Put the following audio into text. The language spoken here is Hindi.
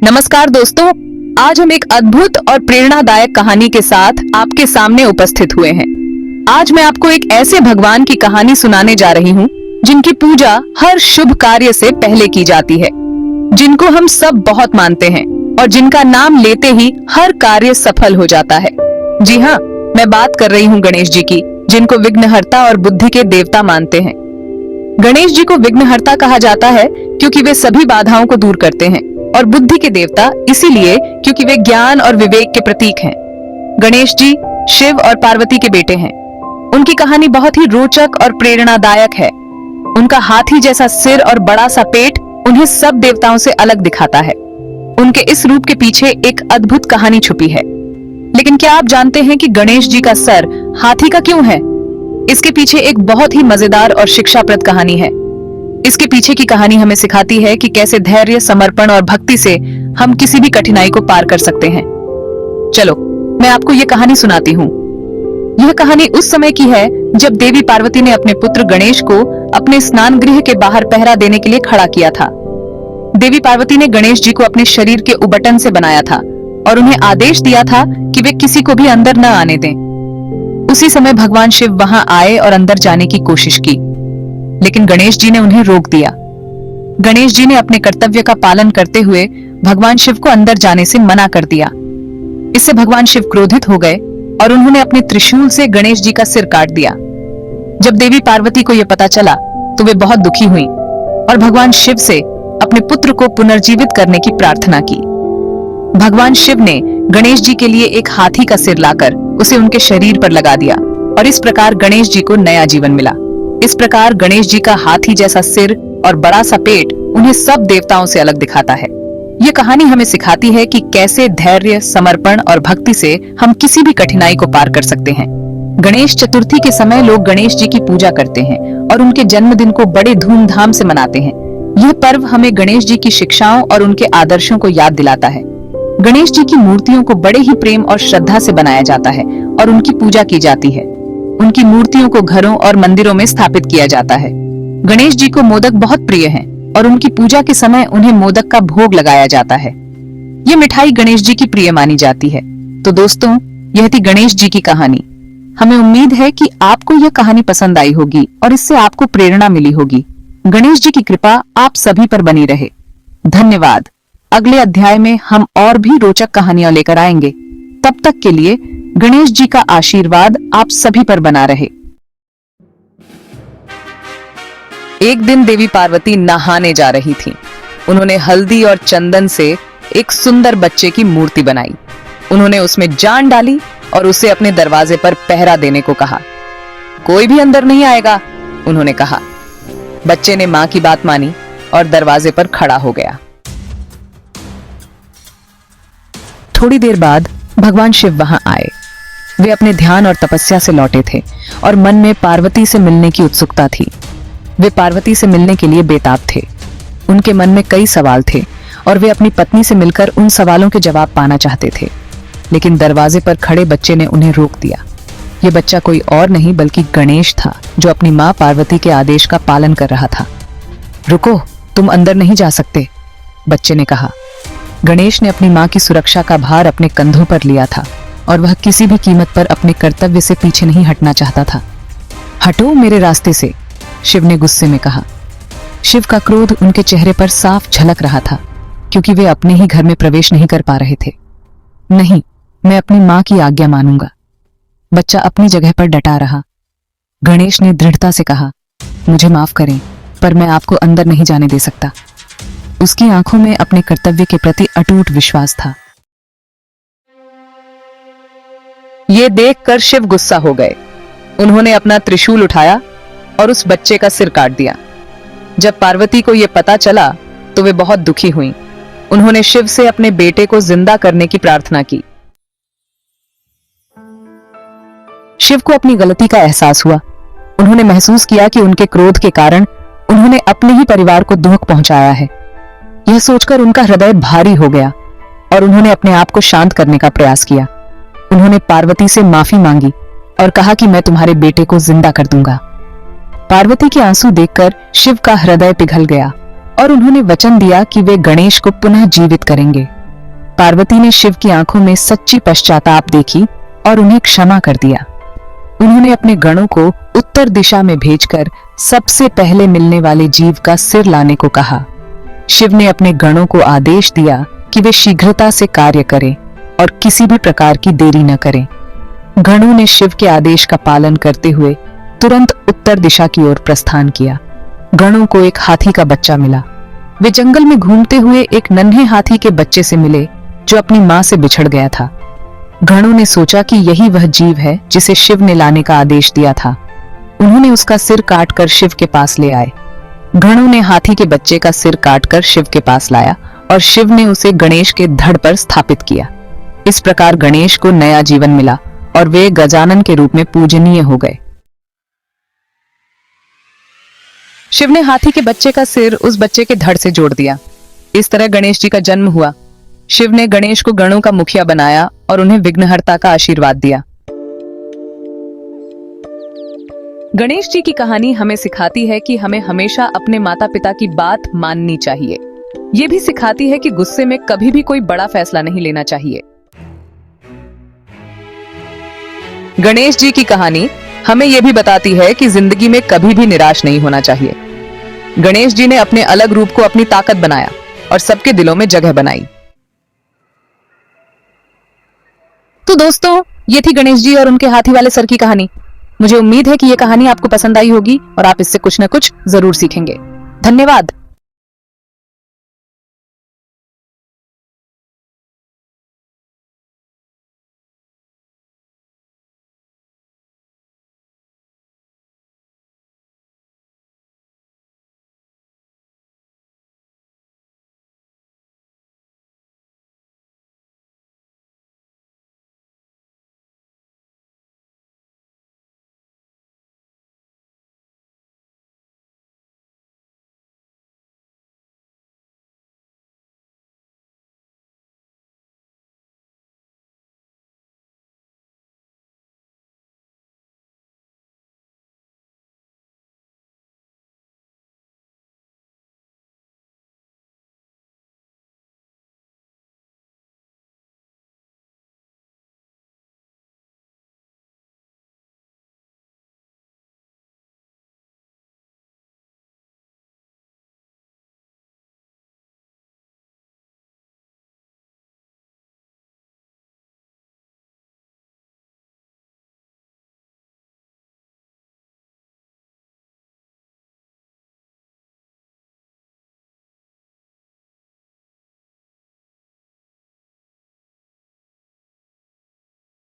नमस्कार दोस्तों, आज हम एक अद्भुत और प्रेरणादायक कहानी के साथ आपके सामने उपस्थित हुए हैं। आज मैं आपको एक ऐसे भगवान की कहानी सुनाने जा रही हूँ जिनकी पूजा हर शुभ कार्य से पहले की जाती है, जिनको हम सब बहुत मानते हैं और जिनका नाम लेते ही हर कार्य सफल हो जाता है। जी हाँ, मैं बात कर रही हूँ गणेश जी की, जिनको विघ्नहर्ता और बुद्धि के देवता मानते हैं। गणेश जी को विघ्नहर्ता कहा जाता है क्योंकि वे सभी बाधाओं को दूर करते हैं, और बुद्धि के देवता इसीलिए क्योंकि वे ज्ञान और विवेक के प्रतीक हैं। गणेश जी शिव और पार्वती के बेटे हैं। उनकी कहानी बहुत ही रोचक और प्रेरणादायक है। उनका हाथी जैसा सिर और बड़ा सा पेट उन्हें सब देवताओं से अलग दिखाता है। उनके इस रूप के पीछे एक अद्भुत कहानी छुपी है। लेकिन क्या आप जानते हैं कि गणेश जी का सर हाथी का क्यों है? इसके पीछे एक बहुत ही मजेदार और शिक्षाप्रद कहानी है। इसके पीछे की कहानी हमें सिखाती है कि कैसे धैर्य, समर्पण और भक्ति से हम किसी भी कठिनाई को पार कर सकते हैं। चलो, मैं आपको ये कहानी सुनाती हूँ। यह कहानी उस समय की है जब देवी पार्वती ने अपने पुत्र गणेश को अपने स्नान गृह के बाहर पहरा देने के लिए खड़ा किया था। देवी पार्वती ने गणेश जी को अपने शरीर के उबटन से बनाया था और उन्हें आदेश दिया था कि वे किसी को भी अंदर न आने दें। उसी समय भगवान शिव वहां आए और अंदर जाने की कोशिश की, लेकिन गणेश जी ने उन्हें रोक दिया। गणेश जी ने अपने कर्तव्य का पालन करते हुए भगवान शिव को अंदर जाने से मना कर दिया। इससे भगवान शिव क्रोधित हो गए और उन्होंने अपने त्रिशूल से गणेश जी का सिर काट दिया। जब देवी पार्वती को यह पता चला तो वे बहुत दुखी हुई और भगवान शिव से अपने पुत्र को पुनर्जीवित करने की प्रार्थना की। भगवान शिव ने गणेश जी के लिए एक हाथी का सिर लाकर उसे उनके शरीर पर लगा दिया और इस प्रकार गणेश जी को नया जीवन मिला। इस प्रकार गणेश जी का हाथी जैसा सिर और बड़ा सा पेट उन्हें सब देवताओं से अलग दिखाता है। ये कहानी हमें सिखाती है कि कैसे धैर्य, समर्पण और भक्ति से हम किसी भी कठिनाई को पार कर सकते हैं। गणेश चतुर्थी के समय लोग गणेश जी की पूजा करते हैं और उनके जन्मदिन को बड़े धूमधाम से मनाते हैं। यह पर्व हमें गणेश जी की शिक्षाओं और उनके आदर्शों को याद दिलाता है। गणेश जी की मूर्तियों को बड़े ही प्रेम और श्रद्धा से बनाया जाता है और उनकी पूजा की जाती है। उनकी मूर्तियों को घरों और मंदिरों में स्थापित किया जाता है। गणेश जी को मोदक बहुत प्रिय हैं और उनकी पूजा के समय उन्हें मोदक का भोग लगाया जाता है। ये मिठाई गणेश जी की प्रिय मानी जाती है। तो दोस्तों, यह थी गणेश जी की कहानी। हमें उम्मीद है कि आपको यह कहानी पसंद आई होगी और इससे आपको प्रेरणा मिली होगी। गणेश जी की कृपा आप सभी पर बनी रहे। धन्यवाद। अगले अध्याय में हम और भी रोचक कहानियां लेकर आएंगे। तब तक के लिए गणेश जी का आशीर्वाद आप सभी पर बना रहे। एक दिन देवी पार्वती नहाने जा रही थीं। उन्होंने हल्दी और चंदन से एक सुंदर बच्चे की मूर्ति बनाई। उन्होंने उसमें जान डाली और उसे अपने दरवाजे पर पहरा देने को कहा। कोई भी अंदर नहीं आएगा, उन्होंने कहा। बच्चे ने मां की बात मानी और दरवाजे पर खड़ा हो गया। थोड़ी देर बाद भगवान शिव वहां आए। वे अपने ध्यान और तपस्या से लौटे थे और मन में पार्वती से मिलने की उत्सुकता थी। वे पार्वती से मिलने के लिए बेताब थे। उनके मन में कई सवाल थे और वे अपनी पत्नी से मिलकर उन सवालों के जवाब पाना चाहते थे। लेकिन दरवाजे पर खड़े बच्चे ने उन्हें रोक दिया। ये बच्चा कोई और नहीं बल्कि गणेश था, जो अपनी मां पार्वती के आदेश का पालन कर रहा था। रुको, तुम अंदर नहीं जा सकते, बच्चे ने कहा। गणेश ने अपनी मां की सुरक्षा का भार अपने कंधों पर लिया था और वह किसी भी कीमत पर अपने कर्तव्य से पीछे नहीं हटना चाहता था। हटो मेरे रास्ते से, शिव ने गुस्से में कहा। शिव का क्रोध उनके चेहरे पर साफ झलक रहा था, क्योंकि वे अपने ही घर में प्रवेश नहीं कर पा रहे थे। नहीं, मैं अपनी मां की आज्ञा मानूंगा। बच्चा अपनी जगह पर डटा रहा। गणेश ने दृढ़ता से कहा, मुझे माफ करें, पर मैं आपको अंदर नहीं जाने दे सकता। उसकी आंखों में अपने कर्तव्य के प्रति अटूट विश्वास था। ये देखकर शिव गुस्सा हो गए। उन्होंने अपना त्रिशूल उठाया और उस बच्चे का सिर काट दिया। जब पार्वती को यह पता चला तो वे बहुत दुखी हुईं। उन्होंने शिव से अपने बेटे को जिंदा करने की प्रार्थना की। शिव को अपनी गलती का एहसास हुआ। उन्होंने महसूस किया कि उनके क्रोध के कारण उन्होंने अपने ही परिवार को दुख पहुंचाया है। यह सोचकर उनका हृदय भारी हो गया और उन्होंने अपने आप को शांत करने का प्रयास किया। उन्होंने पार्वती से माफी मांगी और कहा कि मैं तुम्हारे बेटे को जिंदा कर दूंगा। पार्वती के आंसू देखकर शिव का हृदय पिघल गया और उन्होंने वचन दिया कि वे गणेश को पुनः जीवित करेंगे। पार्वती ने शिव की आंखों में सच्ची पश्चाताप देखी और उन्हें क्षमा कर दिया। उन्होंने अपने गणों को उत्तर दिशा में भेजकर सबसे पहले मिलने वाले जीव का सिर लाने को कहा। शिव ने अपने गणों को आदेश दिया कि वे शीघ्रता से कार्य करें और किसी भी प्रकार की देरी न करें। गणों ने शिव के आदेश का पालन करते हुए तुरंत उत्तर दिशा की ओर प्रस्थान किया। गणों को एक हाथी का बच्चा मिला। वे जंगल में घूमते हुए एक नन्हे हाथी के बच्चे से मिले जो अपनी मां से बिछड़ गया था। गणों ने सोचा कि यही वह जीव है जिसे शिव ने लाने का आदेश दिया था। उन्होंने उसका सिर काटकर शिव के पास ले आए। गणों ने हाथी के बच्चे का सिर काटकर शिव के पास लाया और शिव ने उसे गणेश के धड़ पर स्थापित किया। इस प्रकार गणेश को नया जीवन मिला और वे गजानन के रूप में पूजनीय हो गए। शिव ने हाथी के बच्चे का सिर उस बच्चे के धड़ से जोड़ दिया। इस तरह गणेश जी का जन्म हुआ। शिव ने गणेश को गणों का मुखिया बनाया और उन्हें विघ्नहर्ता का आशीर्वाद दिया। गणेश जी की कहानी हमें सिखाती है कि हमें हमेशा अपने माता पिता की बात माननी चाहिए। ये भी सिखाती है कि गुस्से में कभी भी कोई बड़ा फैसला नहीं लेना चाहिए। गणेश जी की कहानी हमें यह भी बताती है कि जिंदगी में कभी भी निराश नहीं होना चाहिए। गणेश जी ने अपने अलग रूप को अपनी ताकत बनाया और सबके दिलों में जगह बनाई। तो दोस्तों, ये थी गणेश जी और उनके हाथी वाले सर की कहानी। मुझे उम्मीद है कि यह कहानी आपको पसंद आई होगी और आप इससे कुछ न कुछ जरूर सीखेंगे। धन्यवाद।